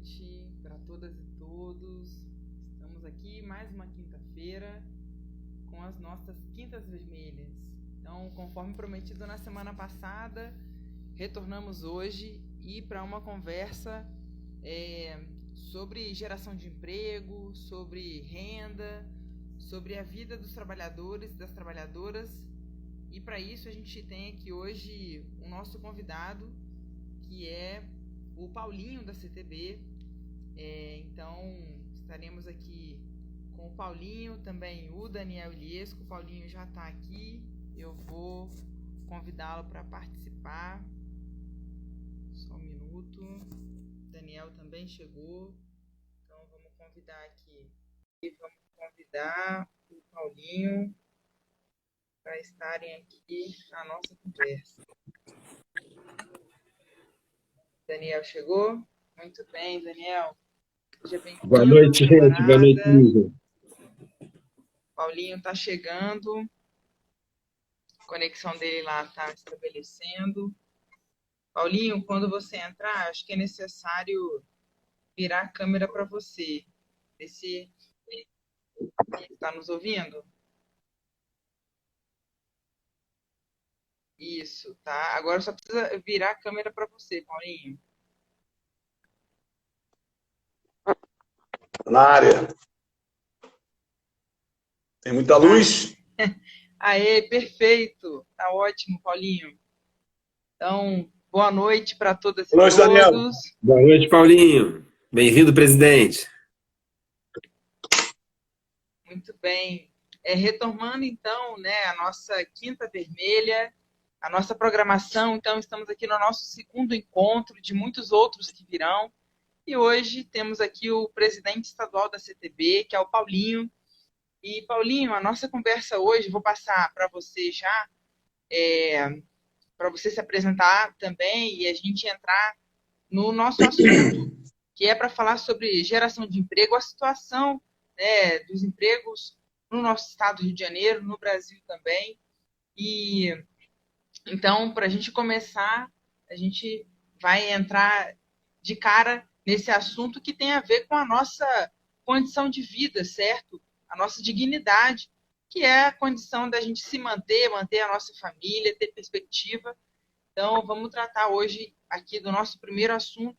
noite para todas e todos. Estamos aqui mais uma quinta-feira com as nossas quintas vermelhas. Então, conforme prometido na semana passada, retornamos hoje e para uma conversa sobre geração de emprego, sobre renda, sobre a vida dos trabalhadores e das trabalhadoras. E para isso a gente tem aqui hoje o nosso convidado, que é o Paulinho da CTB. Então estaremos aqui com o Paulinho, também o Daniel Iliesco. O Paulinho já está aqui, eu vou convidá-lo para participar. Só um minuto. O Daniel também chegou, então vamos convidar aqui. E vamos convidar o Paulinho para estarem aqui na nossa conversa. Daniel chegou? Muito bem, Daniel. Seja bem-vindo. Boa noite, gente. Boa noite, Lívia. Paulinho está chegando. A conexão dele lá está estabelecendo. Paulinho, quando você entrar, acho que é necessário virar a câmera para você. Ver se está nos ouvindo. Isso, tá? Agora só precisa virar a câmera para você, Paulinho. Na área. Tem muita luz? Aê, perfeito. Tá ótimo, Paulinho. Então, boa noite para todas e todos. Boa noite, Daniel. Boa noite, Paulinho. Bem-vindo, presidente. Muito bem. Retomando, então, né, a nossa Quinta Vermelha, a nossa programação. Então, estamos aqui no nosso segundo encontro, de muitos outros que virão. E hoje temos aqui o presidente estadual da CTB, que é o Paulinho. E, Paulinho, a nossa conversa hoje, vou passar para você já, para você se apresentar também e a gente entrar no nosso assunto, que é para falar sobre geração de emprego, a situação, né, dos empregos no nosso estado do Rio de Janeiro, no Brasil também. E então, para a gente começar, a gente vai entrar de cara nesse assunto que tem a ver com a nossa condição de vida, certo? A nossa dignidade, que é a condição da gente se manter a nossa família, ter perspectiva. Então, vamos tratar hoje aqui do nosso primeiro assunto,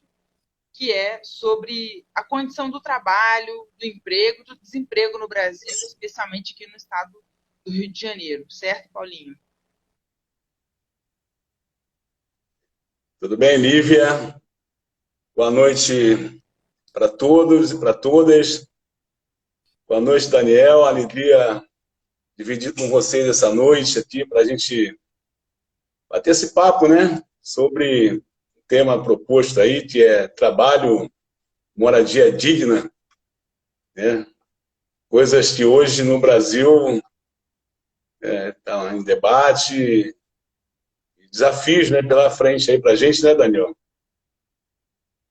que é sobre a condição do trabalho, do emprego, do desemprego no Brasil, especialmente aqui no estado do Rio de Janeiro. Certo, Paulinho? Tudo bem, Lívia? Boa noite para todos e para todas. Boa noite, Daniel. Alegria dividir com vocês essa noite aqui para a gente bater esse papo, né? Sobre o tema proposto aí, que é trabalho, moradia digna, né? Coisas que hoje no Brasil estão em debate, desafios, né, pela frente aí para a gente, né, Daniel?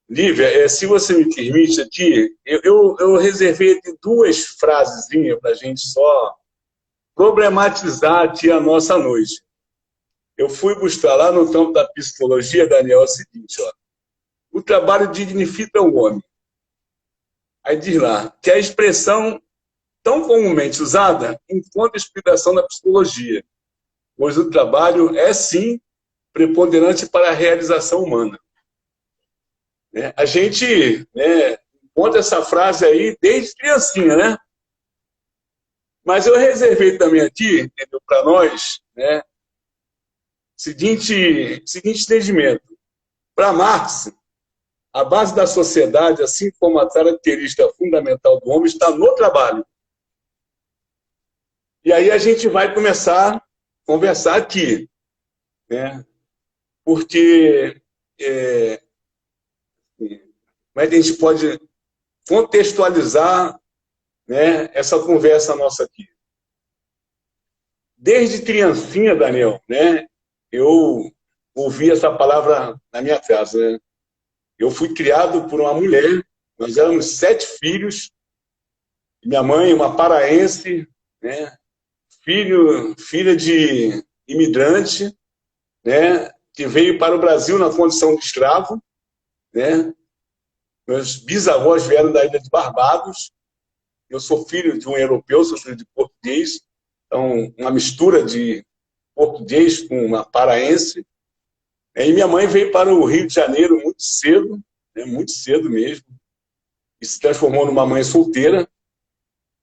Lívia, se você me permite aqui, eu reservei aqui duas frasezinhas para a gente só problematizar aqui a nossa noite. Eu fui buscar lá no campo da psicologia, Daniel, é o seguinte, ó, o trabalho dignifica o homem. Aí diz lá, que é a expressão tão comumente usada enquanto explicação da psicologia, pois o trabalho é, sim, preponderante para a realização humana. A gente, né, encontra essa frase aí desde criancinha, né? Mas eu reservei também aqui, para nós, né, seguinte entendimento. Para Marx, a base da sociedade, assim como a característica fundamental do homem, está no trabalho. E aí a gente vai começar a conversar aqui, né? Porque como é que a gente pode contextualizar, né, essa conversa nossa aqui? Desde criancinha, Daniel, né, eu ouvi essa palavra na minha casa, né? Eu fui criado por uma mulher, nós éramos 7 filhos, minha mãe, uma paraense, né, filha de imigrante, né, que veio para o Brasil na condição de escravo, né? Meus bisavós vieram da ilha de Barbados. Eu sou filho de um europeu, sou filho de português. Então, uma mistura de português com uma paraense. E minha mãe veio para o Rio de Janeiro muito cedo mesmo, e se transformou numa mãe solteira,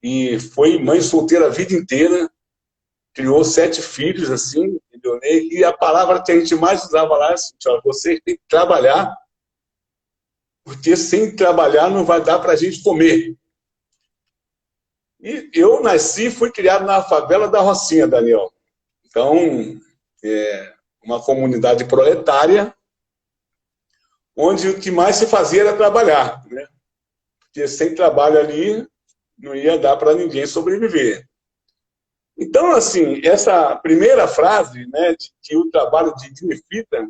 e foi mãe solteira a vida inteira, criou 7 filhos, assim, entendeu? E a palavra que a gente mais usava lá é assim: você tem que trabalhar, porque sem trabalhar não vai dar para a gente comer. E eu nasci e fui criado na favela da Rocinha, Daniel. Então, uma comunidade proletária, onde o que mais se fazia era trabalhar, né? Porque sem trabalho ali não ia dar para ninguém sobreviver. Então, assim, essa primeira frase, né, de que o trabalho dignifica,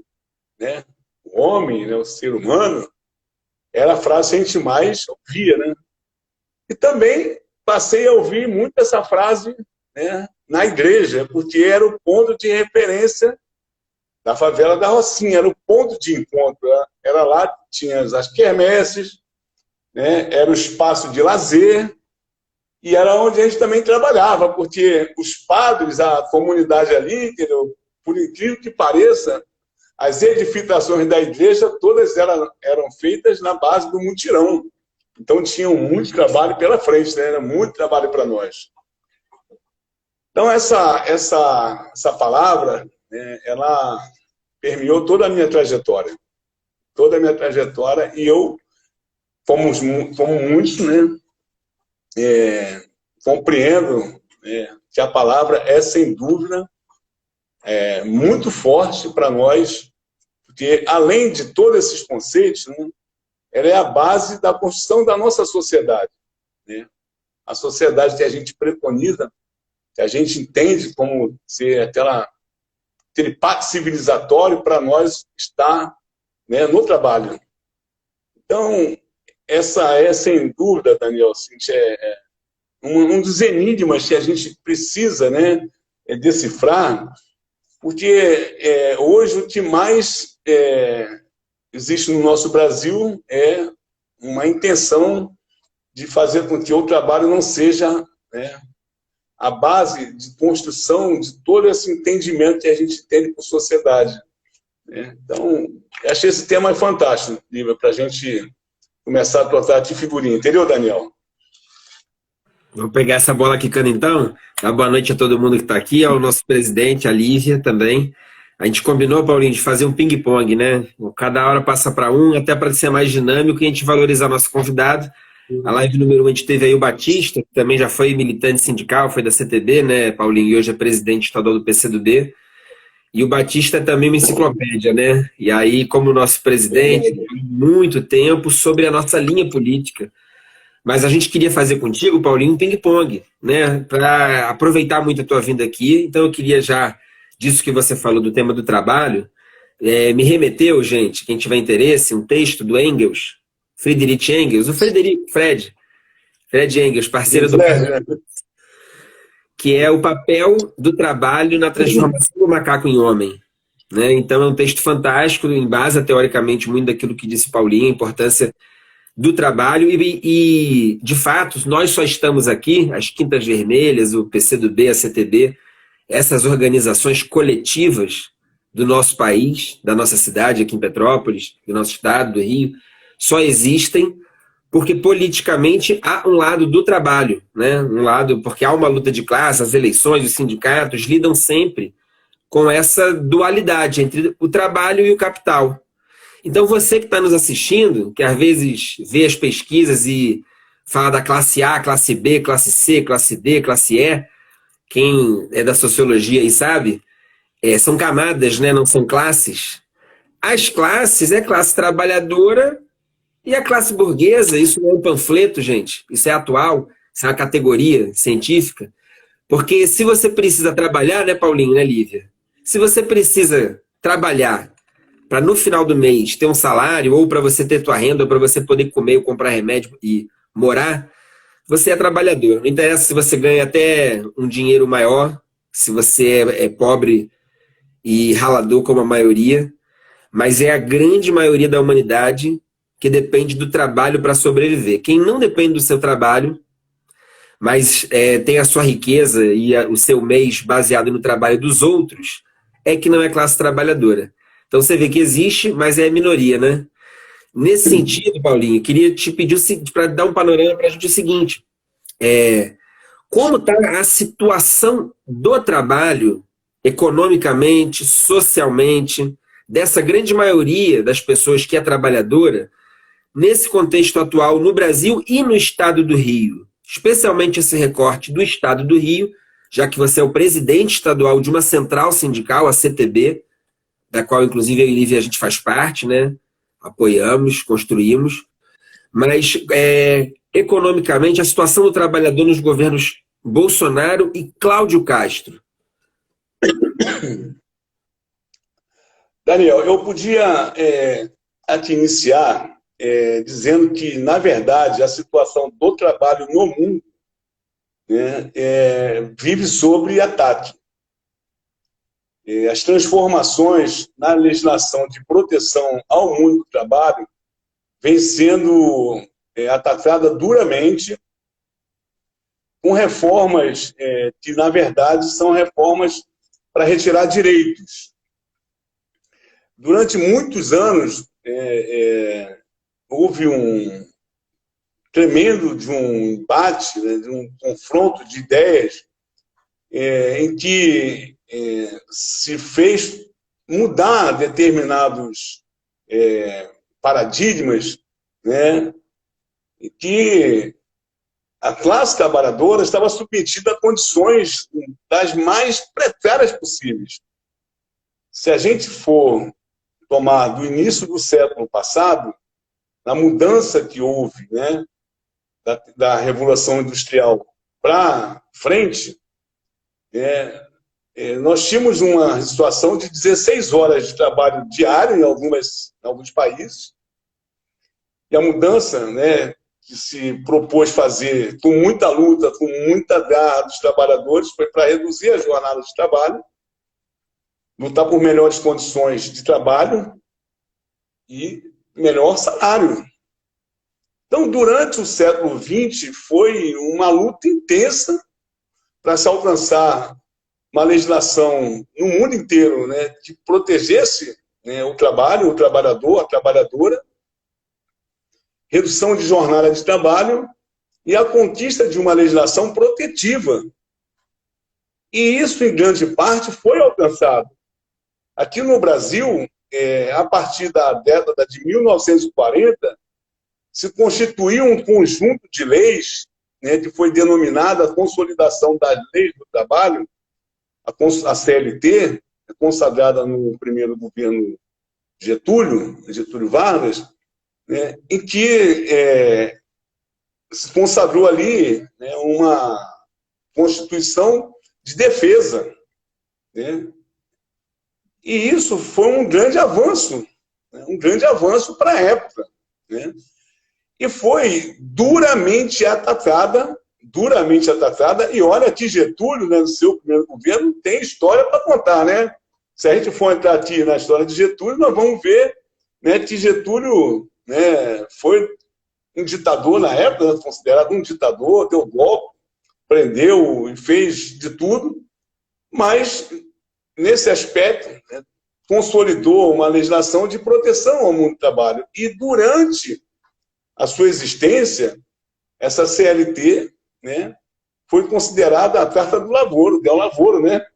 né, o homem, né, o ser humano, era a frase que a gente mais ouvia, né? E também passei a ouvir muito essa frase, né, na igreja, porque era o ponto de referência da favela da Rocinha, era o ponto de encontro. Era lá que tinha as quermesses, né, era o espaço de lazer, e era onde a gente também trabalhava, porque os padres, a comunidade ali, entendeu? Por incrível que pareça, as edificações da igreja todas eram feitas na base do mutirão. Então tinham muito trabalho pela frente, né? Era muito trabalho para nós. Então essa palavra, né, ela permeou toda a minha trajetória. Toda a minha trajetória, e eu, como muitos, né, compreendo, que a palavra é, sem dúvida, muito forte para nós, porque, além de todos esses conceitos, né, ela é a base da construção da nossa sociedade, né? A sociedade que a gente preconiza, que a gente entende como ser aquele pacto civilizatório para nós estar, né, no trabalho. Então, essa é, sem dúvida, Daniel, assim, um dos enigmas que a gente precisa, né, decifrar, porque hoje o que mais existe no nosso Brasil é uma intenção de fazer com que o trabalho não seja, né, a base de construção de todo esse entendimento que a gente tem com a sociedade, né? Então, achei esse tema fantástico, Lívia, para a gente começar a trocar de figurinha. Entendeu, Daniel? Vou pegar essa bola quicando então. Dar boa noite a todo mundo que está aqui, ao nosso presidente, a Lívia também. A gente combinou, Paulinho, de fazer um ping-pong, né? Cada hora passa para um, até para ser mais dinâmico e a gente valorizar nosso convidado. A live número 1 a gente teve aí o Batista, que também já foi militante sindical, foi da CTB, né, Paulinho? E hoje é presidente estadual do PCdoB. E o Batista é também uma enciclopédia, né? E aí, como nosso presidente, muito tempo sobre a nossa linha política. Mas a gente queria fazer contigo, Paulinho, um ping-pong, né? Para aproveitar muito a tua vinda aqui. Então eu queria já, disso que você falou do tema do trabalho, me remeteu, gente, quem tiver interesse, um texto do Engels, Friedrich Engels, o Fred Engels, parceiro do que é o papel do trabalho na transformação do macaco em homem, né? Então é um texto fantástico, embasa teoricamente muito daquilo que disse Paulinho, a importância do trabalho e, de fato, nós só estamos aqui, as Quintas Vermelhas, o PCdoB, a CTB, essas organizações coletivas do nosso país, da nossa cidade aqui em Petrópolis, do nosso estado, do Rio, só existem porque politicamente há um lado do trabalho, né? Um lado, porque há uma luta de classe, as eleições, os sindicatos lidam sempre com essa dualidade entre o trabalho e o capital. Então você que está nos assistindo, que às vezes vê as pesquisas e fala da classe A, classe B, classe C, classe D, classe E, quem é da sociologia aí sabe, são camadas, né? Não são classes. As classes é classe trabalhadora e a classe burguesa. Isso não é um panfleto, gente, isso é atual, isso é uma categoria científica. Porque se você precisa trabalhar, né, Paulinho, né, Lívia? Se você precisa trabalhar para no final do mês ter um salário, ou para você ter tua renda, ou para você poder comer ou comprar remédio e morar, você é trabalhador. Não interessa se você ganha até um dinheiro maior, se você é pobre e ralador como a maioria, mas é a grande maioria da humanidade que depende do trabalho para sobreviver. Quem não depende do seu trabalho, mas tem a sua riqueza e o seu mês baseado no trabalho dos outros, é que não é classe trabalhadora. Então você vê que existe, mas é minoria, né? Nesse sentido, Paulinho, queria te pedir para dar um panorama para a gente o seguinte: como está a situação do trabalho, economicamente, socialmente, dessa grande maioria das pessoas que é trabalhadora, nesse contexto atual no Brasil e no estado do Rio? Especialmente esse recorte do estado do Rio, já que você é o presidente estadual de uma central sindical, a CTB, da qual, inclusive, eu e Lívia, a gente faz parte, né? Apoiamos, construímos. Mas, economicamente, a situação do trabalhador nos governos Bolsonaro e Cláudio Castro. Daniel, eu podia aqui iniciar dizendo que, na verdade, a situação do trabalho no mundo, né, vive sob ataque. As transformações na legislação de proteção ao mundo do trabalho vêm sendo atacadas duramente, com reformas que, na verdade, são reformas para retirar direitos. Durante muitos anos, houve um tremendo de um embate, né, de um confronto de ideias, em que se fez mudar determinados paradigmas, né, em que a classe trabalhadora estava submetida a condições das mais precárias possíveis. Se a gente for tomar do início do século passado, na mudança que houve, né, da Revolução Industrial para frente, nós tínhamos uma situação de 16 horas de trabalho diário em alguns países, e a mudança, né, que se propôs fazer com muita luta, com muita garra dos trabalhadores, foi para reduzir a jornada de trabalho, lutar por melhores condições de trabalho e melhor salário. Então, durante o século XX, foi uma luta intensa para se alcançar uma legislação no mundo inteiro, né, que protegesse, né, o trabalho, o trabalhador, a trabalhadora, redução de jornada de trabalho e a conquista de uma legislação protetiva. E isso, em grande parte, foi alcançado. Aqui no Brasil, a partir da década de 1940, se constituiu um conjunto de leis, né, que foi denominada a Consolidação das Leis do Trabalho, a CLT, consagrada no primeiro governo Getúlio Vargas, né, em que se consagrou ali, né, uma Constituição de defesa, né? E isso foi um grande avanço, né, para a época, né? E foi duramente atacada, e olha que Getúlio, né, no seu primeiro governo, tem história para contar, né? Se a gente for entrar aqui na história de Getúlio, nós vamos ver, né, que Getúlio, né, foi um ditador na época, né, considerado um ditador, deu golpe, prendeu e fez de tudo, mas, nesse aspecto, né, consolidou uma legislação de proteção ao mundo do trabalho. E, durante a sua existência, essa CLT, né, foi considerada a Carta do Lavoro, né?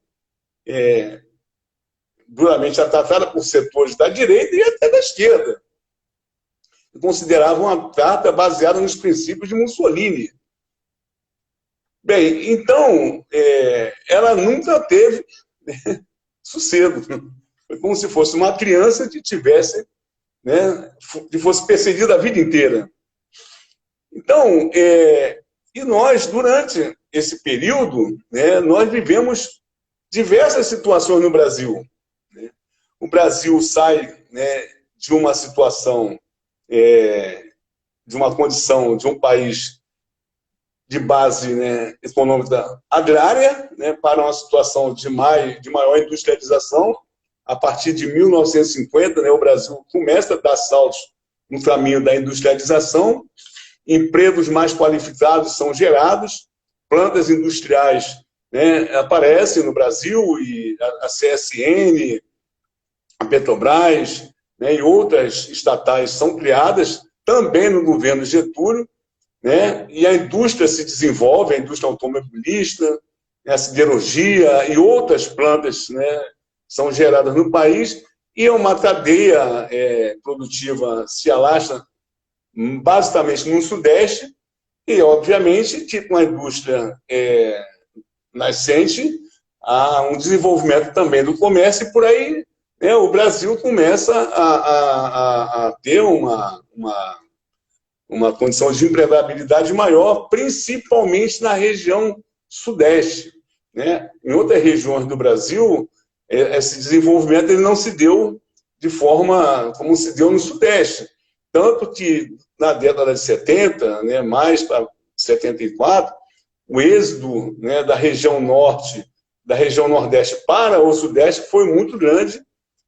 Duramente atacada por setores da direita e até da esquerda. Consideravam uma carta baseada nos princípios de Mussolini. Bem, então, ela nunca teve, né, sossego. Foi como se fosse uma criança que tivesse, né, que fosse perseguida a vida inteira. Então, e nós, durante esse período, né, nós vivemos diversas situações no Brasil. Né? O Brasil sai, né, de uma situação, de uma condição de um país de base, né, econômica agrária, né, para uma situação de maior industrialização. A partir de 1950, né, o Brasil começa a dar saltos no caminho da industrialização, empregos mais qualificados são gerados, plantas industriais, né, aparecem no Brasil, e a CSN, a Petrobras, né, e outras estatais são criadas também no governo Getúlio, né, e a indústria se desenvolve, a indústria automobilista, a siderurgia e outras plantas, né, são geradas no país, e é uma cadeia produtiva se alastra basicamente no Sudeste, e, obviamente, com a indústria nascente, há um desenvolvimento também do comércio, e por aí, né, o Brasil começa a ter uma condição de empregabilidade maior, principalmente na região Sudeste, né? Em outras regiões do Brasil, esse desenvolvimento ele não se deu de forma como se deu no Sudeste. Tanto que, na década de 70, né, mais para 74, o êxodo, né, da região Norte, da região Nordeste para o Sudeste foi muito grande,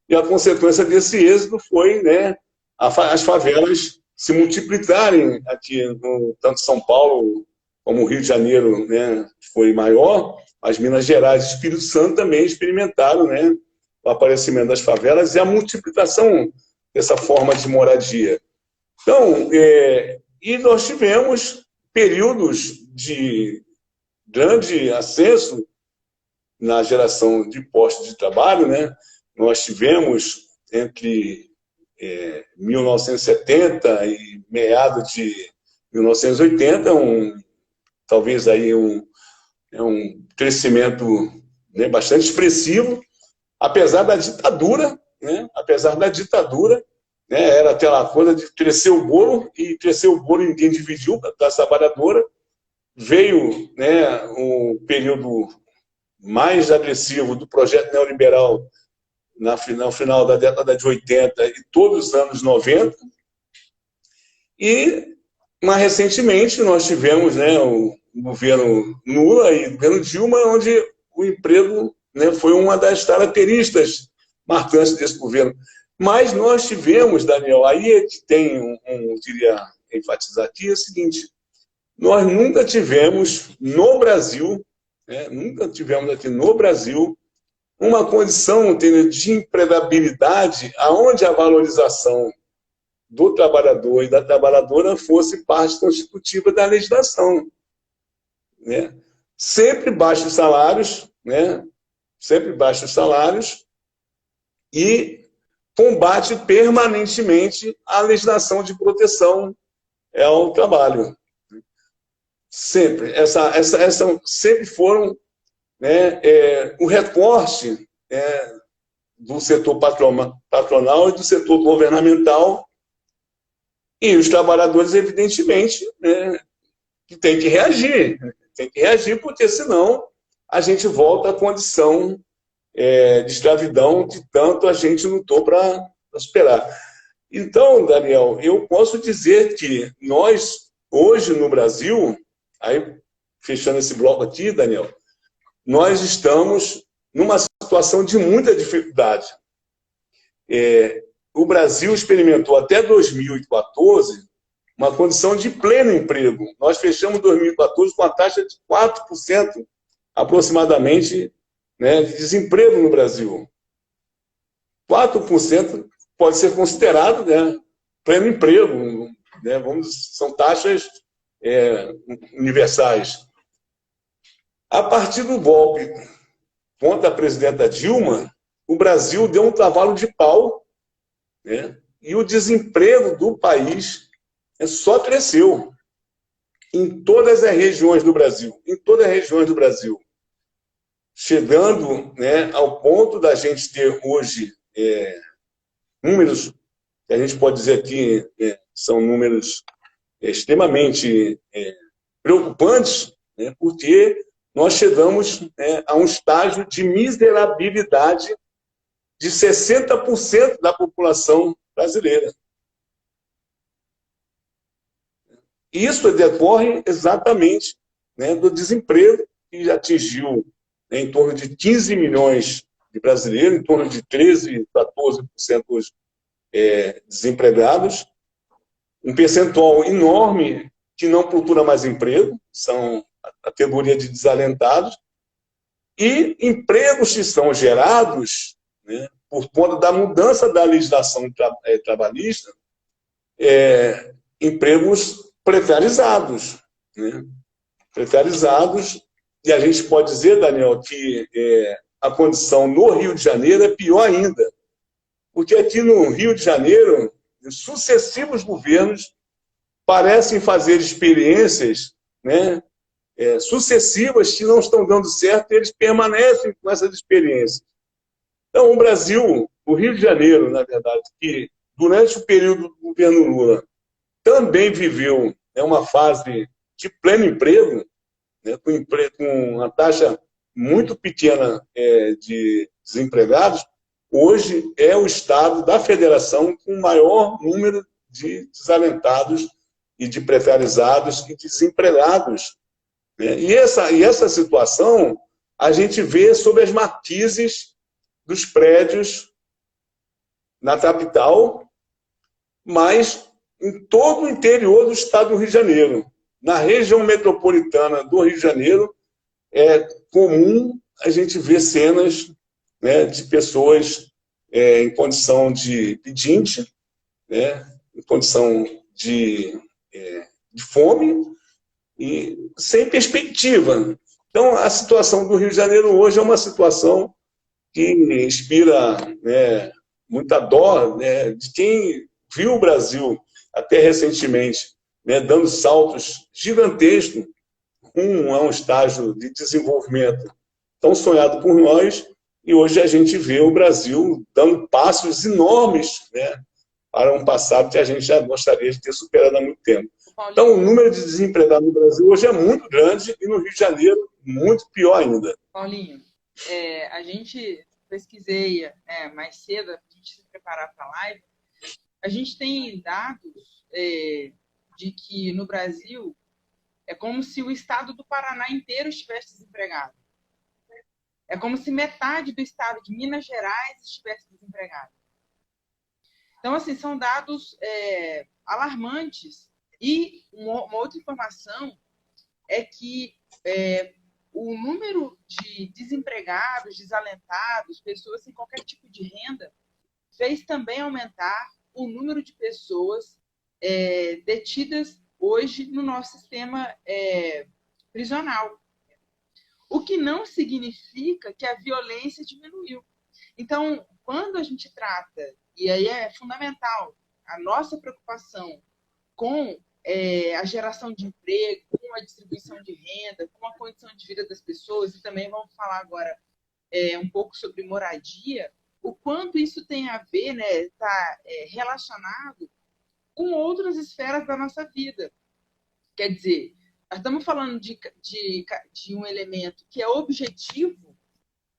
e a consequência desse êxodo foi, né, as favelas se multiplicarem aqui, tanto São Paulo como o Rio de Janeiro, né, foi maior, as Minas Gerais e Espírito Santo também experimentaram, né, o aparecimento das favelas e a multiplicação dessa forma de moradia. Então, e nós tivemos períodos de grande ascenso na geração de postos de trabalho, né? Nós tivemos entre 1970 e meados de 1980 talvez aí um crescimento, né, bastante expressivo, apesar da ditadura, né? Apesar da ditadura, né, era aquela coisa de crescer o bolo, e crescer o bolo ninguém dividiu da classe trabalhadora. Veio, né, um período mais agressivo do projeto neoliberal no final da década de 80 e todos os anos 90. E, mais recentemente, nós tivemos, né, o governo Lula e o governo Dilma, onde o emprego, né, foi uma das características marcantes desse governo. Mas nós tivemos, Daniel, aí que tem eu queria enfatizar aqui, é o seguinte: nós nunca tivemos no Brasil, né, nunca tivemos aqui no Brasil, uma condição de empregabilidade onde a valorização do trabalhador e da trabalhadora fosse parte constitutiva da legislação, né? Sempre baixos salários, né? Sempre baixos salários, e combate permanentemente a legislação de proteção ao trabalho. Sempre. Sempre foram, né, o recorte do setor patronal e do setor governamental, e os trabalhadores, evidentemente, né, que tem que reagir. Tem que reagir, porque senão a gente volta à condição de escravidão que tanto a gente lutou para superar. Então, Daniel, eu posso dizer que nós, hoje no Brasil, aí fechando esse bloco aqui, Daniel, nós estamos numa situação de muita dificuldade. O Brasil experimentou até 2014 uma condição de pleno emprego. Nós fechamos 2014 com a taxa de 4% aproximadamente, né, de desemprego no Brasil. 4% pode ser considerado, né, pleno emprego, né, são taxas universais. A partir do golpe contra a presidenta Dilma, o Brasil deu um cavalo de pau, né, e o desemprego do país só cresceu em todas as regiões do Brasil, chegando, né, ao ponto da gente ter hoje números que a gente pode dizer aqui são números extremamente preocupantes, né, porque nós chegamos a um estágio de miserabilidade de 60% da população brasileira. Isso decorre exatamente, né, do desemprego, que já atingiu, né, em torno de 15 milhões de brasileiros, em torno de 13%, 14% hoje desempregados, um percentual enorme que não procura mais emprego, são a categoria de desalentados, e empregos que são gerados, né, por conta da mudança da legislação trabalhista, empregos precarizados. Né? Precarizados, e a gente pode dizer, Daniel, que a condição no Rio de Janeiro é pior ainda, porque aqui no Rio de Janeiro, sucessivos governos parecem fazer experiências, né, sucessivas que não estão dando certo, e eles permanecem com essas experiências. Então, o Brasil, o Rio de Janeiro, na verdade, que durante o período do governo Lula também viveu uma fase de pleno emprego, né, com uma taxa muito pequena de desempregados, hoje é o estado da federação com o maior número de desalentados e de precarizados e desempregados. Né? E essa situação a gente vê sob as marquises dos prédios na capital, mas em todo o interior do estado do Rio de Janeiro. Na região metropolitana do Rio de Janeiro, é comum a gente ver cenas, né, de pessoas em condição de pedinte, né, em condição de fome e sem perspectiva. Então, a situação do Rio de Janeiro hoje é uma situação que inspira, né, muita dó, né, de quem viu o Brasil até recentemente, né, dando saltos gigantescos rumo a um estágio de desenvolvimento tão sonhado por nós, e hoje a gente vê o Brasil dando passos enormes, né, para um passado que a gente já gostaria de ter superado há muito tempo. Então, o número de desempregados no Brasil hoje é muito grande e no Rio de Janeiro muito pior ainda. Paulinho, a gente pesquisei mais cedo, para a gente se preparar para a live, a gente tem dados de que no Brasil é como se o estado do Paraná inteiro estivesse desempregado. É como se metade do estado de Minas Gerais estivesse desempregado. Então, assim, são dados alarmantes. E uma outra informação é que o número de desempregados, desalentados, pessoas sem qualquer tipo de renda, fez também aumentar o número de pessoas detidas hoje no nosso sistema prisional. O que não significa que a violência diminuiu. Então, quando a gente trata, e aí é fundamental, a nossa preocupação com a geração de emprego, com a distribuição de renda, com a condição de vida das pessoas, e também vamos falar agora um pouco sobre moradia, o quanto isso tem a ver, né, está relacionado com outras esferas da nossa vida. Quer dizer, nós estamos falando de um elemento que é objetivo,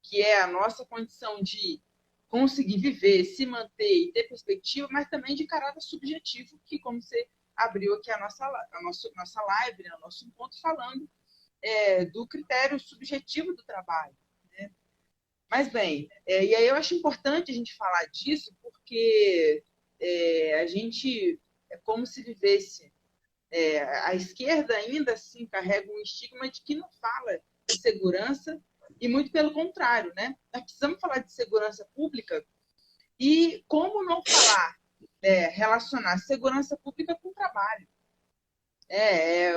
que é a nossa condição de conseguir viver, se manter e ter perspectiva, mas também de caráter subjetivo, que, como você abriu aqui a nossa live, né, o nosso encontro, falando do critério subjetivo do trabalho. Né? Mas, bem, e aí eu acho importante a gente falar disso, porque a gente é como se vivesse... a esquerda ainda assim carrega um estigma de que não fala de segurança, e muito pelo contrário, né? Nós precisamos falar de segurança pública, e como não falar, relacionar segurança pública com trabalho? É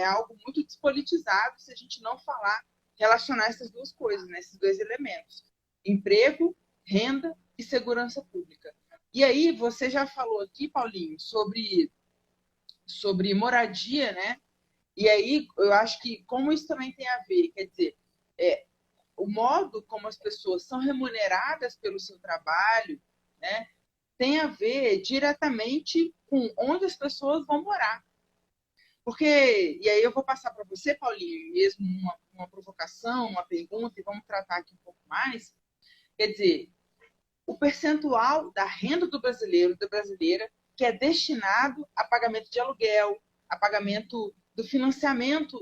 algo muito despolitizado se a gente não falar, relacionar essas duas coisas, né? Esses dois elementos: emprego, renda e segurança pública. E aí, você já falou aqui, Paulinho, sobre moradia, né? E aí, eu acho que como isso também tem a ver, quer dizer, o modo como as pessoas são remuneradas pelo seu trabalho, né, tem a ver diretamente com onde as pessoas vão morar. Porque, e aí eu vou passar para você, Paulinho, mesmo uma provocação, uma pergunta, e vamos tratar aqui um pouco mais. Quer dizer, o percentual da renda do brasileiro, da brasileira, que é destinado a pagamento de aluguel, a pagamento do financiamento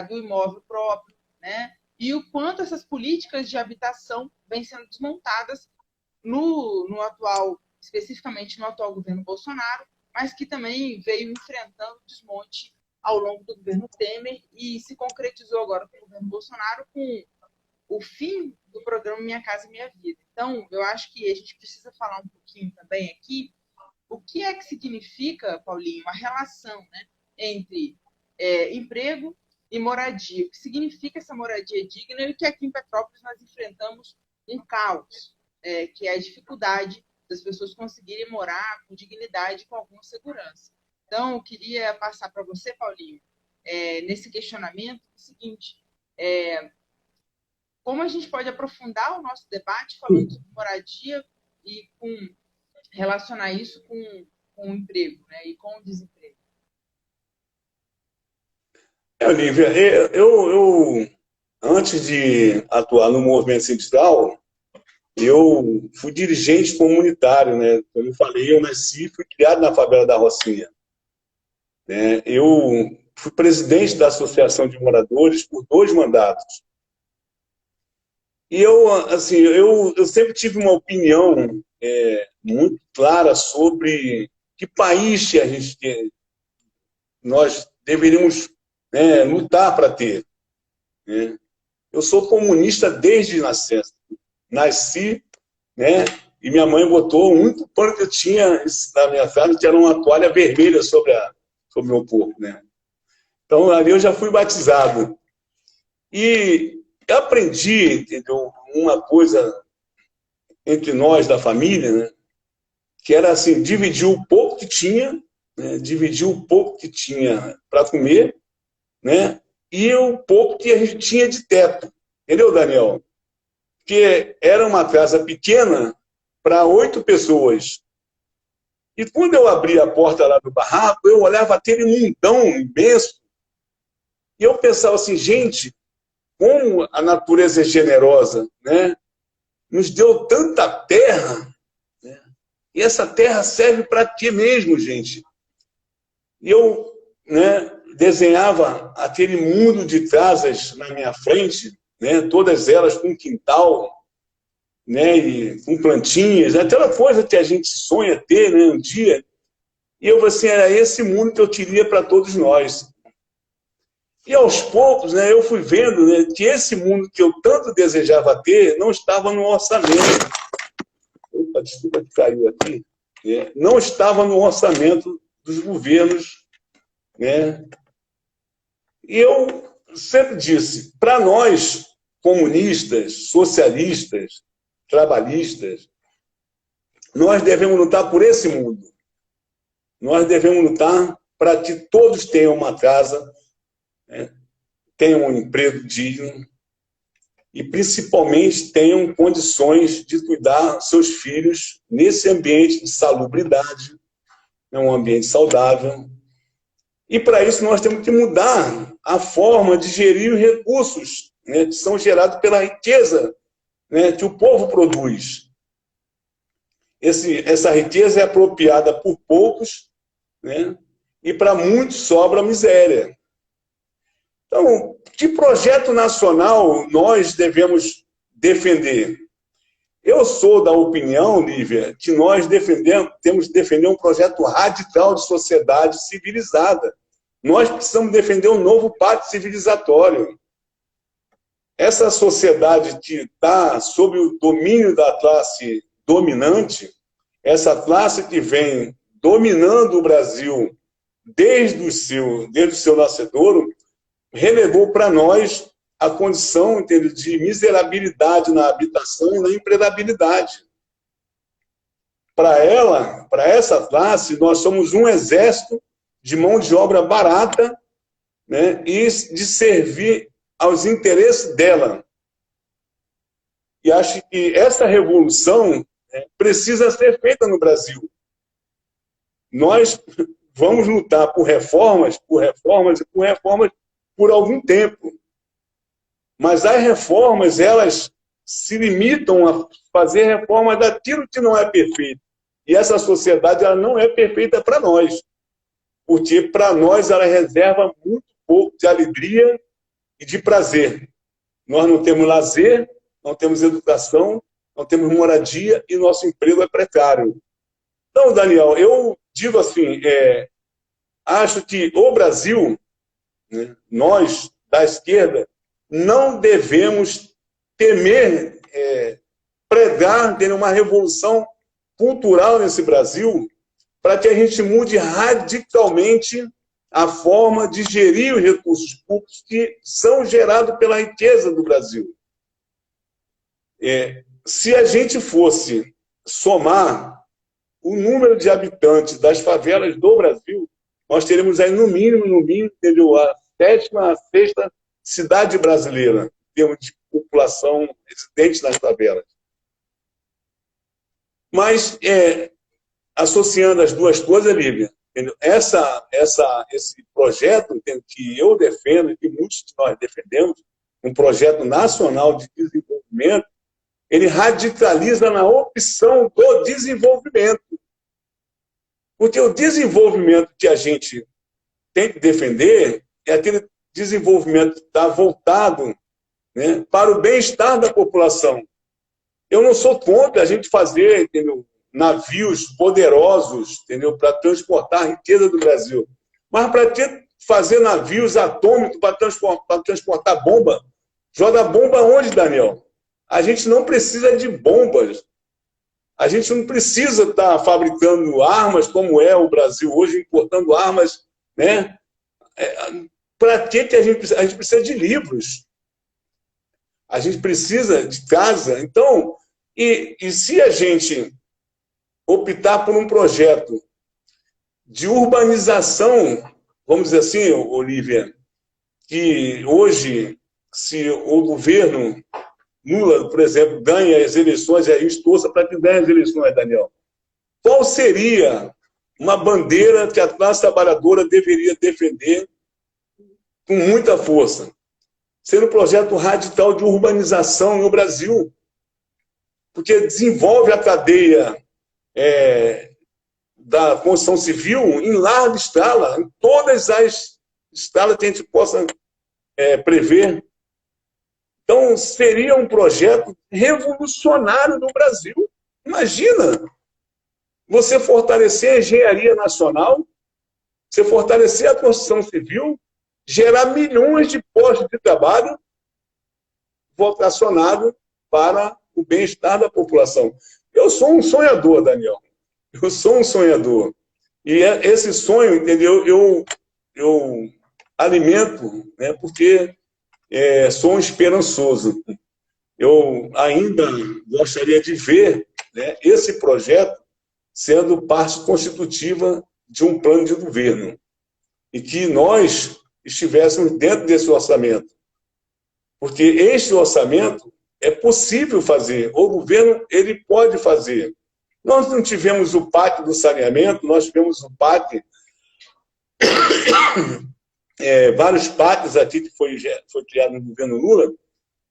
do imóvel próprio, né? E o quanto essas políticas de habitação vêm sendo desmontadas no atual, especificamente no atual governo Bolsonaro, mas que também veio enfrentando desmonte ao longo do governo Temer e se concretizou agora com o governo Bolsonaro com o fim do programa Minha Casa Minha Vida. Então, eu acho que a gente precisa falar um pouquinho também aqui o que é que significa, Paulinho, a relação, né, entre emprego e moradia. O que significa essa moradia digna e que aqui em Petrópolis nós enfrentamos um caos, que é a dificuldade das pessoas conseguirem morar com dignidade, com alguma segurança. Então, eu queria passar para você, Paulinho, nesse questionamento, o seguinte, como a gente pode aprofundar o nosso debate falando sobre moradia e relacionar isso com o emprego, né, e com o desemprego? Olívia, eu antes de atuar no movimento sindical, eu fui dirigente comunitário, né? Como eu falei, eu nasci e fui criado na favela da Rocinha. Eu fui presidente da Associação de Moradores por 2 mandatos. E eu sempre tive uma opinião muito clara sobre que país que nós deveríamos lutar para ter. Eu sou comunista desde nascença. Nasci, e minha mãe botou o único pano que eu tinha na minha casa, que era uma toalha vermelha sobre o meu corpo. Então, ali eu já fui batizado. E eu aprendi, entendeu, uma coisa entre nós, da família, que era assim, dividir o pouco que tinha, dividir o pouco que tinha para comer, e o pouco que a gente tinha de teto. Entendeu, Daniel? Porque era uma casa pequena para 8 pessoas. E quando eu abri a porta lá do barraco, eu olhava aquele mundão imenso, e eu pensava assim, gente, como a natureza é generosa, nos deu tanta terra, e essa terra serve para quê mesmo, gente? E eu desenhava aquele mundo de casas na minha frente, todas elas com quintal, e com plantinhas, aquela coisa que a gente sonha ter um dia. E eu assim, era esse mundo que eu queria para todos nós. E aos poucos, eu fui vendo que esse mundo que eu tanto desejava ter não estava no orçamento. Opa, desculpa que caiu aqui. Não estava no orçamento dos governos. E eu sempre disse, para nós, comunistas, socialistas, trabalhistas, nós devemos lutar por esse mundo. Nós devemos lutar para que todos tenham uma casa, tenham um emprego digno e, principalmente, tenham condições de cuidar dos seus filhos nesse ambiente de salubridade, um ambiente saudável. E, para isso, nós temos que mudar a forma de gerir os recursos que são gerados pela riqueza que o povo produz. Essa riqueza é apropriada por poucos, e para muitos sobra miséria. Então, que projeto nacional nós devemos defender? Eu sou da opinião, Lívia, que nós temos que defender um projeto radical de sociedade civilizada. Nós precisamos defender um novo pacto civilizatório. Essa sociedade que está sob o domínio da classe dominante, essa classe que vem dominando o Brasil desde o seu nascedouro, relegou para nós a condição de miserabilidade na habitação e na empregabilidade. Para essa classe, nós somos um exército de mão de obra barata, e de servir aos interesses dela. E acho que essa revolução precisa ser feita no Brasil. Nós vamos lutar por reformas por algum tempo. Mas as reformas, elas se limitam a fazer reformas daquilo que não é perfeito. E essa sociedade, ela não é perfeita para nós. Porque, para nós, ela reserva muito pouco de alegria e de prazer. Nós não temos lazer, não temos educação, não temos moradia e nosso emprego é precário. Então, Daniel, eu digo assim, acho que o Brasil, né, nós da esquerda, não devemos temer pregar ter uma revolução cultural nesse Brasil para que a gente mude radicalmente a forma de gerir os recursos públicos que são gerados pela riqueza do Brasil. Se a gente fosse somar o número de habitantes das favelas do Brasil, nós teríamos aí, no mínimo, entendeu? A 7ª, a 6ª cidade brasileira, em termos de população residente nas favelas. Mas, associando as duas coisas, Lívia, esse projeto, entendeu, que eu defendo e que muitos de nós defendemos, um projeto nacional de desenvolvimento, ele radicaliza na opção do desenvolvimento. Porque o desenvolvimento que a gente tem que defender é aquele desenvolvimento que está voltado, né, para o bem-estar da população. Eu não sou contra a gente fazer, entendeu, navios poderosos, entendeu, para transportar a riqueza do Brasil. Mas para fazer navios atômicos para transportar bomba? Joga bomba onde, Daniel? A gente não precisa de bombas. A gente não precisa estar fabricando armas como é o Brasil hoje, importando armas, né? Para que a gente precisa de livros? A gente precisa de casa. Então, e se a gente optar por um projeto de urbanização, vamos dizer assim, Olívia, que hoje, se o governo Lula, por exemplo, ganha as eleições, e aí estorça para que ganhe as eleições, Daniel, qual seria uma bandeira que a classe trabalhadora deveria defender com muita força? Ser um projeto radical de urbanização no Brasil, porque desenvolve a cadeia da construção civil em larga escala, em todas as escalas que a gente possa prever. Então, seria um projeto revolucionário no Brasil. Imagina você fortalecer a engenharia nacional, você fortalecer a construção civil, gerar milhões de postos de trabalho vocacionados para o bem-estar da população. Eu sou um sonhador, Daniel. Eu sou um sonhador. E esse sonho, entendeu? Eu alimento, né, porque sou um esperançoso. Eu ainda gostaria de ver, né, esse projeto sendo parte constitutiva de um plano de governo e que nós estivéssemos dentro desse orçamento. Porque este orçamento é possível fazer, o governo ele pode fazer. Nós não tivemos o pacto do saneamento, nós tivemos o pacto, vários pactos aqui que foi criado no governo Lula,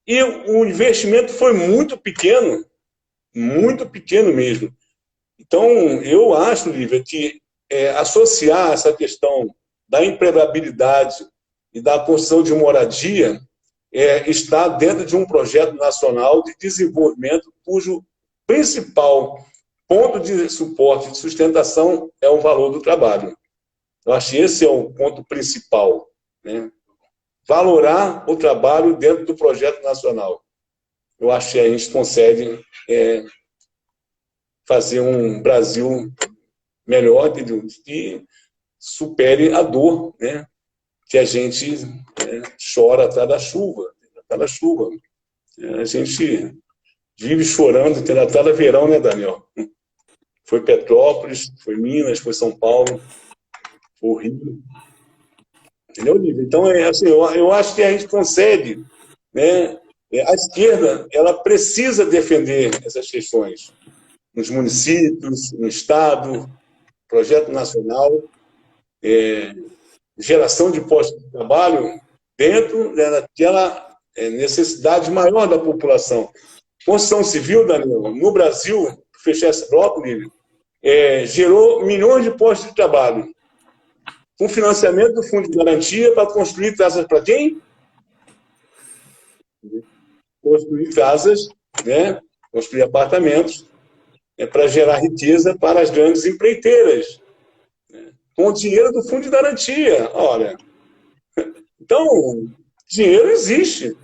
e o investimento foi muito pequeno mesmo. Então, eu acho, Lívia, que associar essa questão da empregabilidade e da construção de moradia está dentro de um projeto nacional de desenvolvimento cujo principal ponto de suporte, de sustentação, é o valor do trabalho. Eu acho que esse é o ponto principal, né? Valorar o trabalho dentro do projeto nacional. Eu acho que a gente consegue fazer um Brasil melhor, entendeu? Que supere a dor, né, que a gente chora atrás da chuva. A gente vive chorando atrás da verão, né, Daniel? Foi Petrópolis, foi Minas, foi São Paulo, foi o Rio. Entendeu, Lívia? Então, assim, eu acho que a gente consegue, né? A esquerda, ela precisa defender essas questões nos municípios, no Estado, projeto nacional, geração de postos de trabalho dentro daquela necessidade maior da população. Construção civil, Danilo, no Brasil, fechar esse bloco, Lívia, gerou milhões de postos de trabalho, com financiamento do Fundo de Garantia para construir casas para quem? Construir casas, né? Construir apartamentos, para gerar riqueza para as grandes empreiteiras. com o dinheiro do Fundo de Garantia. Olha, então, dinheiro existe,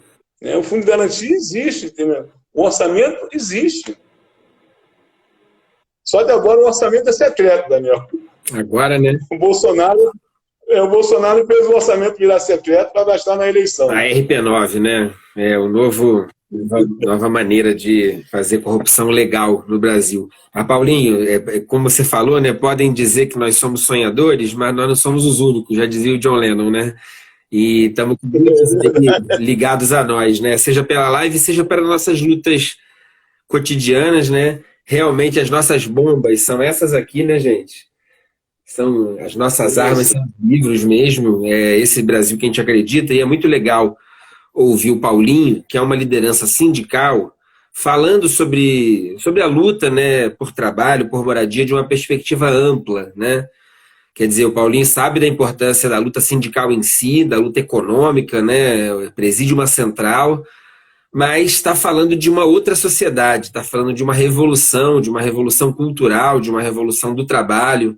né? O Fundo de Garantia existe, entendeu? O orçamento existe. Só de agora o orçamento é secreto, Daniel. Agora, né? O Bolsonaro fez o orçamento virar secreto para gastar na eleição. A RP9, né? É o nova maneira de fazer corrupção legal no Brasil. Paulinho, como você falou, né? Podem dizer que nós somos sonhadores, mas nós não somos os únicos, já dizia o John Lennon, né? E estamos ligados a nós, né? Seja pela live, seja pelas nossas lutas cotidianas, né? Realmente as nossas bombas são essas aqui, né, gente? São as nossas armas, são livros mesmo, é esse Brasil que a gente acredita, e é muito legal ouvir o Paulinho, que é uma liderança sindical, falando sobre a luta, né, por trabalho, por moradia, de uma perspectiva ampla, né? Quer dizer, o Paulinho sabe da importância da luta sindical em si, da luta econômica, né? Preside uma central, mas está falando de uma outra sociedade, está falando de uma revolução cultural, de uma revolução do trabalho.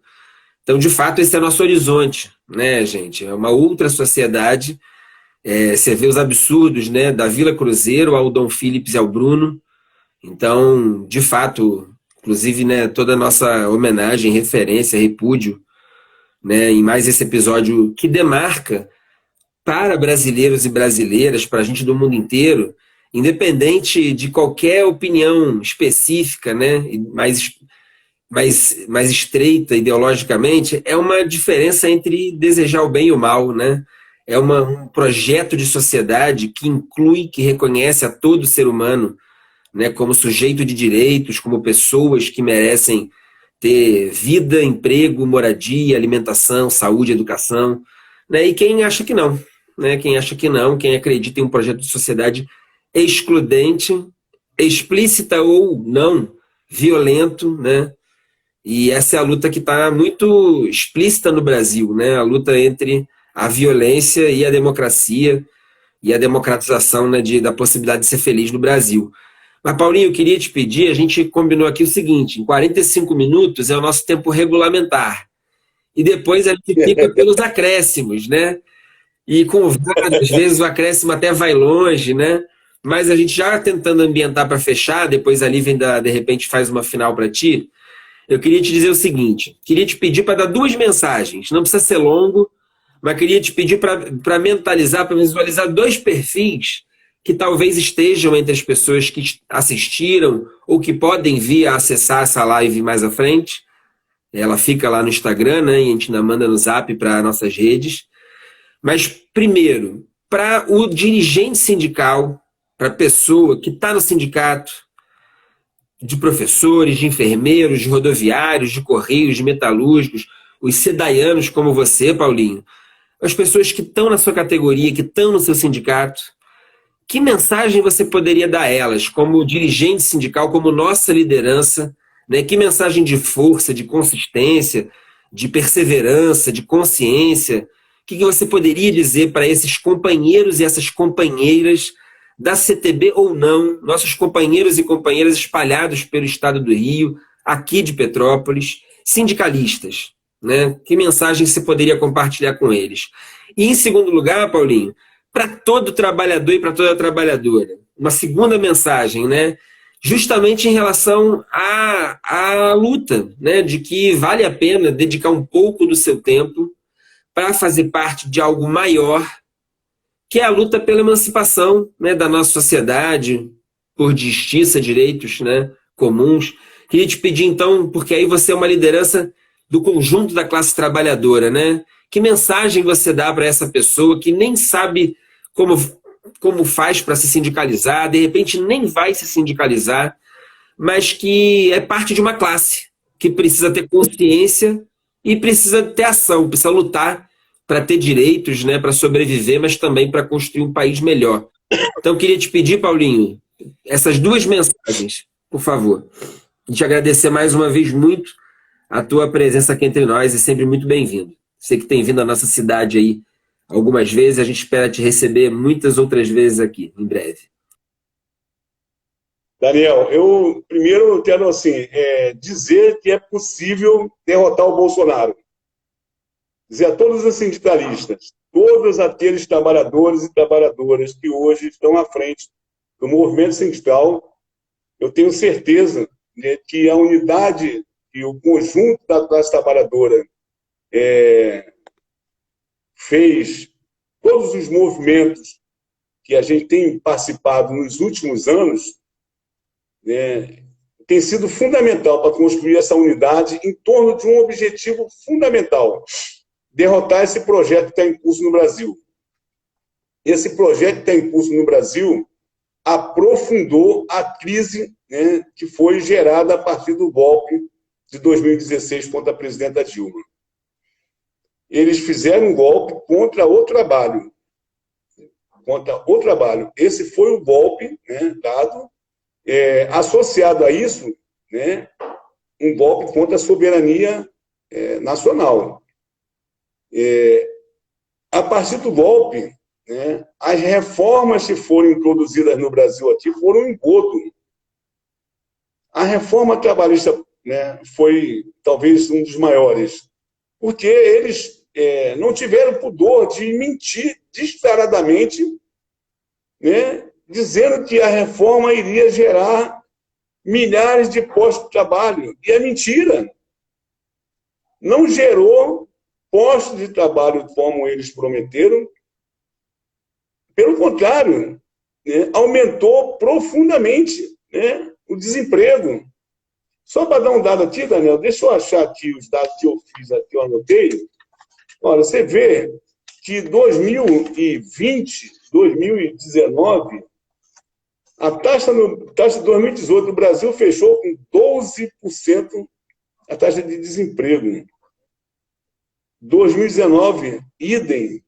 Então, de fato, esse é nosso horizonte, né, gente? É uma outra sociedade. Você vê os absurdos, né, da Vila Cruzeiro ao Dom Philips e ao Bruno. Então, de fato, inclusive, né, toda a nossa homenagem, referência, repúdio, né, em mais esse episódio que demarca para brasileiros e brasileiras, para a gente do mundo inteiro, independente de qualquer opinião específica, né, mais estreita ideologicamente, é uma diferença entre desejar o bem e o mal, né? É um projeto de sociedade que inclui, que reconhece a todo ser humano, né, como sujeito de direitos, como pessoas que merecem ter vida, emprego, moradia, alimentação, saúde, educação, né? E quem acha que não, né? Quem acha que não, quem acredita em um projeto de sociedade excludente, explícita ou não, violento, né? E essa é a luta que está muito explícita no Brasil, né? A luta entre a violência e a democracia e a democratização, né, da possibilidade de ser feliz no Brasil. Mas, Paulinho, eu queria te pedir, a gente combinou aqui o seguinte, em 45 minutos é o nosso tempo regulamentar. E depois a gente fica pelos acréscimos, né? E com várias vezes o acréscimo até vai longe, né? Mas a gente já tentando ambientar para fechar, depois a Lívia ainda, de repente, faz uma final para ti. Eu queria te dizer o seguinte, queria te pedir para dar 2 mensagens, não precisa ser longo, mas queria te pedir para mentalizar, para visualizar 2 perfis que talvez estejam entre as pessoas que assistiram ou que podem vir a acessar essa live mais à frente. Ela fica lá no Instagram, né, e a gente ainda manda no Zap para nossas redes. Mas, primeiro, para o dirigente sindical, para a pessoa que está no sindicato, de professores, de enfermeiros, de rodoviários, de correios, de metalúrgicos, os sedaianos como você, Paulinho, as pessoas que estão na sua categoria, que estão no seu sindicato, que mensagem você poderia dar a elas, como dirigente sindical, como nossa liderança, né? Que mensagem de força, de consistência, de perseverança, de consciência, o que você poderia dizer para esses companheiros e essas companheiras da CTB ou não, nossos companheiros e companheiras espalhados pelo estado do Rio, aqui de Petrópolis, sindicalistas, né? Que mensagem você poderia compartilhar com eles? E, em segundo lugar, Paulinho, para todo trabalhador e para toda trabalhadora, uma segunda mensagem, né? Justamente em relação à luta, né? De que vale a pena dedicar um pouco do seu tempo para fazer parte de algo maior, que é a luta pela emancipação, né, da nossa sociedade, por justiça, direitos, né, comuns. Queria te pedir, então, porque aí você é uma liderança do conjunto da classe trabalhadora, né? Que mensagem você dá para essa pessoa que nem sabe como faz para se sindicalizar, de repente nem vai se sindicalizar, mas que é parte de uma classe, que precisa ter consciência e precisa ter ação, precisa lutar para ter direitos, né, para sobreviver, mas também para construir um país melhor. Então, eu queria te pedir, Paulinho, essas 2 mensagens, por favor. E te agradecer mais uma vez muito a tua presença aqui entre nós, e sempre muito bem-vindo. Sei que tem vindo à nossa cidade aí algumas vezes, a gente espera te receber muitas outras vezes aqui, em breve. Daniel, eu primeiro quero assim, dizer que é possível derrotar o Bolsonaro. dizer a todos os sindicalistas, todos aqueles trabalhadores e trabalhadoras que hoje estão à frente do movimento sindical, eu tenho certeza, né, que a unidade e o conjunto da classe trabalhadora fez, todos os movimentos que a gente tem participado nos últimos anos, né, tem sido fundamental para construir essa unidade em torno de um objetivo fundamental: derrotar esse projeto que está em curso no Brasil. Esse projeto que está em curso no Brasil aprofundou a crise, né, que foi gerada a partir do golpe de 2016 contra a presidenta Dilma. Eles fizeram um golpe contra o trabalho. Contra o trabalho. Esse foi o golpe, né, dado, associado a isso, né, um golpe contra a soberania nacional. A partir do golpe, né, as reformas que foram introduzidas no Brasil aqui foram um engodo. A reforma trabalhista, né, foi talvez um dos maiores, porque eles não tiveram pudor de mentir descaradamente, né, dizendo que a reforma iria gerar milhares de postos de trabalho. E é mentira. Não gerou postos de trabalho como eles prometeram. Pelo contrário, né, aumentou profundamente, né, o desemprego. Só para dar um dado aqui, Daniel, deixa eu achar aqui os dados que eu fiz aqui, eu anotei. Olha, você vê que 2020, 2019, a taxa de 2018 o Brasil fechou com 12% a taxa de desemprego. 2019, idem.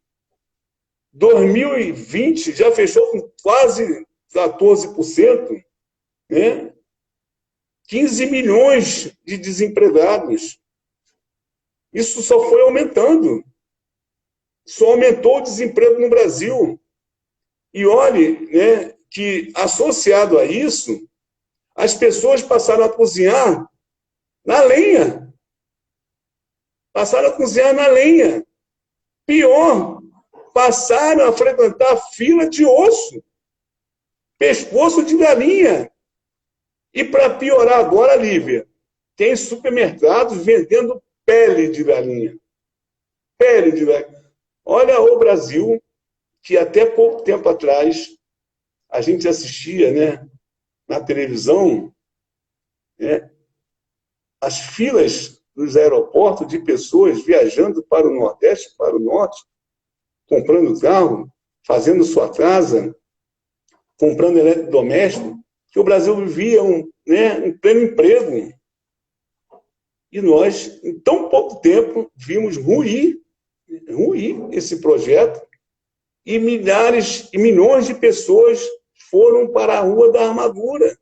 2020 já fechou com quase 14%, né? 15 milhões de desempregados. Isso só foi aumentando. Só aumentou o desemprego no Brasil. E olhe, né, que, associado a isso, as pessoas passaram a cozinhar na lenha. Passaram a cozinhar na lenha. Pior, passaram a frequentar fila de osso, pescoço de galinha. E, para piorar agora, Lívia, tem supermercados vendendo pele de galinha. Pele de galinha. Olha o Brasil, que até pouco tempo atrás a gente assistia, né, na televisão, né, as filas dos aeroportos de pessoas viajando para o Nordeste, para o Norte, comprando carro, fazendo sua casa, comprando eletrodoméstico, que o Brasil vivia um pleno emprego. E nós, em tão pouco tempo, vimos ruir esse projeto, e milhares e milhões de pessoas foram para a Rua da Amargura.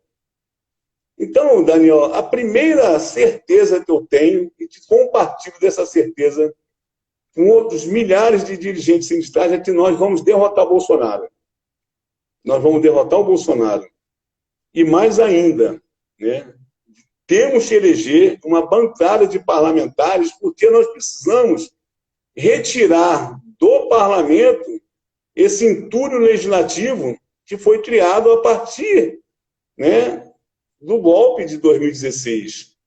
Então, Daniel, a primeira certeza que eu tenho, e que compartilho dessa certeza com outros milhares de dirigentes sindicais, é que nós vamos derrotar o Bolsonaro. Nós vamos derrotar o Bolsonaro. E mais ainda, né, temos que eleger uma bancada de parlamentares, porque nós precisamos retirar do parlamento esse entulho legislativo que foi criado a partir, né, do golpe de 2016.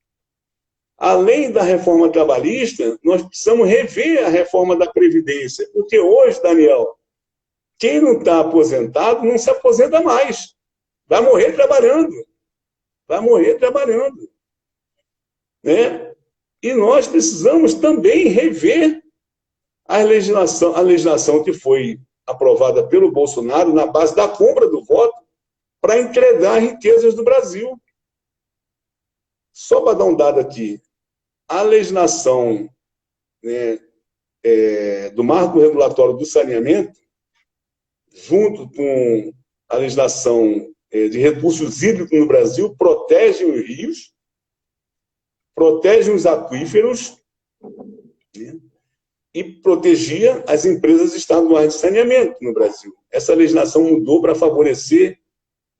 Além da reforma trabalhista, nós precisamos rever a reforma da Previdência, porque hoje, Daniel, quem não está aposentado não se aposenta mais. Vai morrer trabalhando. Vai morrer trabalhando. Né? E nós precisamos também rever a legislação que foi aprovada pelo Bolsonaro na base da compra do voto para entregar riquezas do Brasil. Só para dar um dado aqui, a legislação, né, do marco regulatório do saneamento, junto com a legislação de recursos hídricos no Brasil, protegem os rios, protegem os aquíferos, né, e protegia as empresas estaduais de saneamento no Brasil. Essa legislação mudou para favorecer,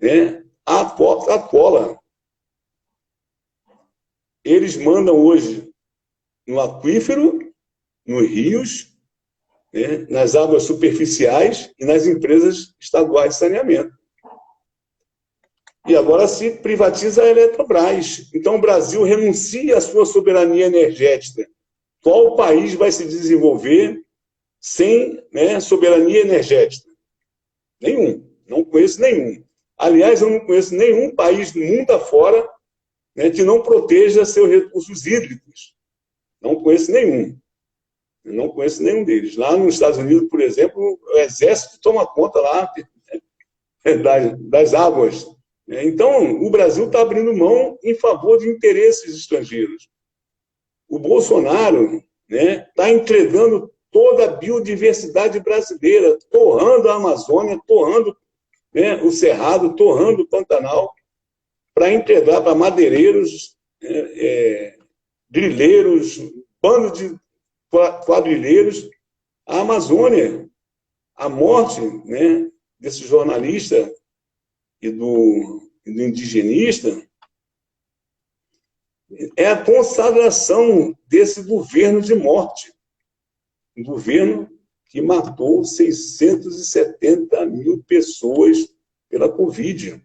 né, a Coca-Cola. Eles mandam hoje no aquífero, nos rios, né, nas águas superficiais e nas empresas estaduais de saneamento. E agora se privatiza a Eletrobras. Então o Brasil renuncia à sua soberania energética. Qual país vai se desenvolver sem, né, soberania energética? Nenhum. Não conheço nenhum. Aliás, eu não conheço nenhum país do mundo afora, né, que não proteja seus recursos hídricos. Não conheço nenhum. Eu não conheço nenhum deles. Lá nos Estados Unidos, por exemplo, o exército toma conta lá das águas. Então, o Brasil está abrindo mão em favor de interesses estrangeiros. O Bolsonaro, né, está entregando toda a biodiversidade brasileira, torrando a Amazônia, torrando, né, o Cerrado, torrando o Pantanal, para entregar para madeireiros, grileiros, bando de quadrilheiros, a Amazônia. A morte, né, desse jornalista e do indigenista é a consagração desse governo de morte. Um governo que matou 670 mil pessoas pela Covid.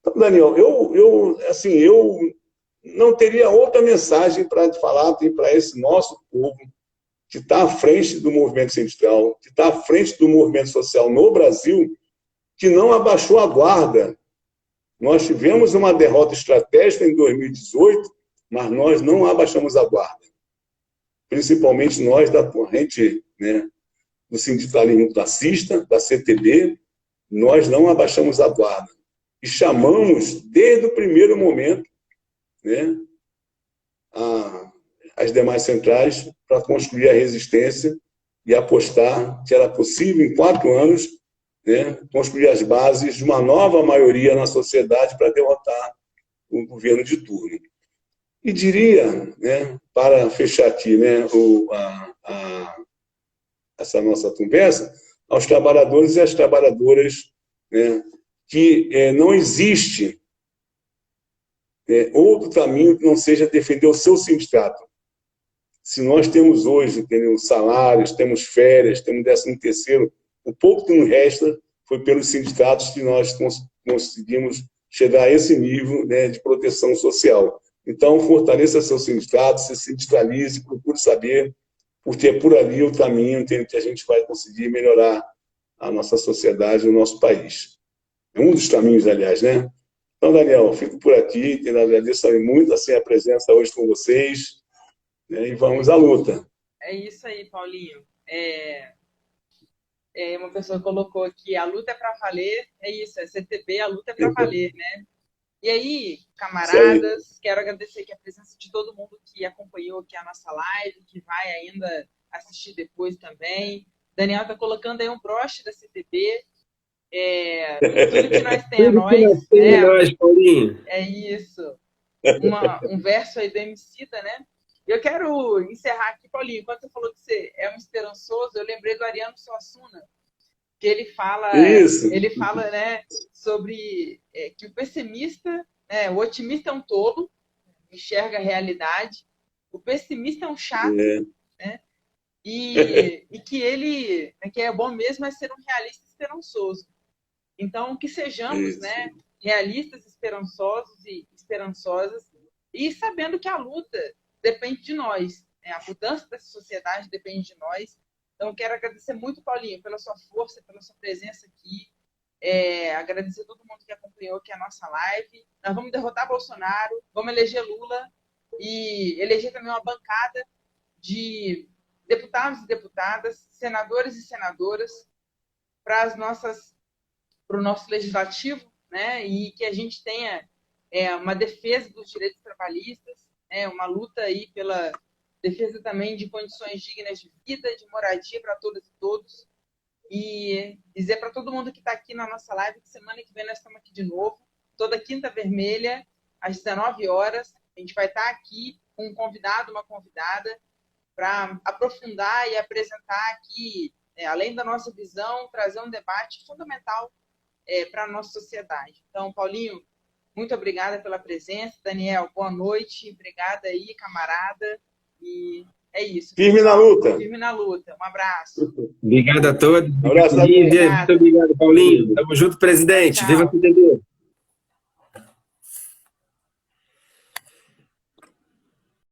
Então, Daniel, eu não teria outra mensagem para falar para esse nosso povo que está à frente do movimento sindical, que está à frente do movimento social no Brasil, que não abaixou a guarda. Nós tivemos uma derrota estratégica em 2018, mas nós não abaixamos a guarda. Principalmente nós da corrente, né, do sindicalismo classista, da CTB, nós não abaixamos a guarda. E chamamos, desde o primeiro momento, né, as demais centrais para construir a resistência e apostar que era possível, em 4 anos, né, construir as bases de uma nova maioria na sociedade para derrotar o governo de turno. E diria, né, para fechar aqui, né, essa nossa conversa, aos trabalhadores e às trabalhadoras, né, que não existe outro caminho que não seja defender o seu sindicato. Se nós temos hoje, temos salários, temos férias, temos 13º, o pouco que nos resta foi pelos sindicatos que nós conseguimos chegar a esse nível, né, de proteção social. Então, fortaleça seu sindicato, se sindicalize, procure saber, porque é por ali o caminho que a gente vai conseguir melhorar a nossa sociedade, o nosso país. É um dos caminhos, aliás, né? Então, Daniel, fico por aqui, agradeço muito assim, a presença hoje com vocês, né, e vamos à luta. É isso aí, Paulinho. Uma pessoa colocou aqui, a luta é para valer, é isso, é CTB, a luta é para valer, né? E aí, camaradas, quero agradecer aqui a presença de todo mundo que acompanhou aqui a nossa live, que vai ainda assistir depois também. Daniel está colocando aí um broche da CTB. Tudo que nós tem a nós. Nós, Paulinho. É isso. Um verso aí do Emicida, né? Eu quero encerrar aqui, Paulinho, quando você falou que você é um esperançoso, eu lembrei do Ariano Suassuna, que ele fala, né, sobre que o pessimista, né, o otimista é um tolo, enxerga a realidade, o pessimista é um chato, né, e que ele, né, que é bom mesmo é ser um realista esperançoso. Então, que sejamos, né, realistas, esperançosos e esperançosas, e sabendo que a luta depende de nós, né, a mudança dessa sociedade depende de nós. Então, quero agradecer muito, Paulinho, pela sua força, pela sua presença aqui. Agradecer a todo mundo que acompanhou aqui a nossa live. Nós vamos derrotar Bolsonaro, vamos eleger Lula e eleger também uma bancada de deputados e deputadas, senadores e senadoras para o nosso legislativo, né? E que a gente tenha uma defesa dos direitos trabalhistas, né? Uma luta aí pela defesa também de condições dignas de vida, de moradia para todas e todos. E dizer para todo mundo que está aqui na nossa live que semana que vem nós estamos aqui de novo, toda quinta vermelha, às 19 horas. A gente vai estar aqui com um convidado, uma convidada, para aprofundar e apresentar aqui, além da nossa visão, trazer um debate fundamental para a nossa sociedade. Então, Paulinho, muito obrigada pela presença. Daniel, boa noite. Obrigada aí, camarada. E É isso. Firme na luta. Firme na luta. Um abraço. Obrigado a todos. Um abraço. Muito obrigado, Paulinho. Tamo junto, presidente. Tchau. Viva o CTB.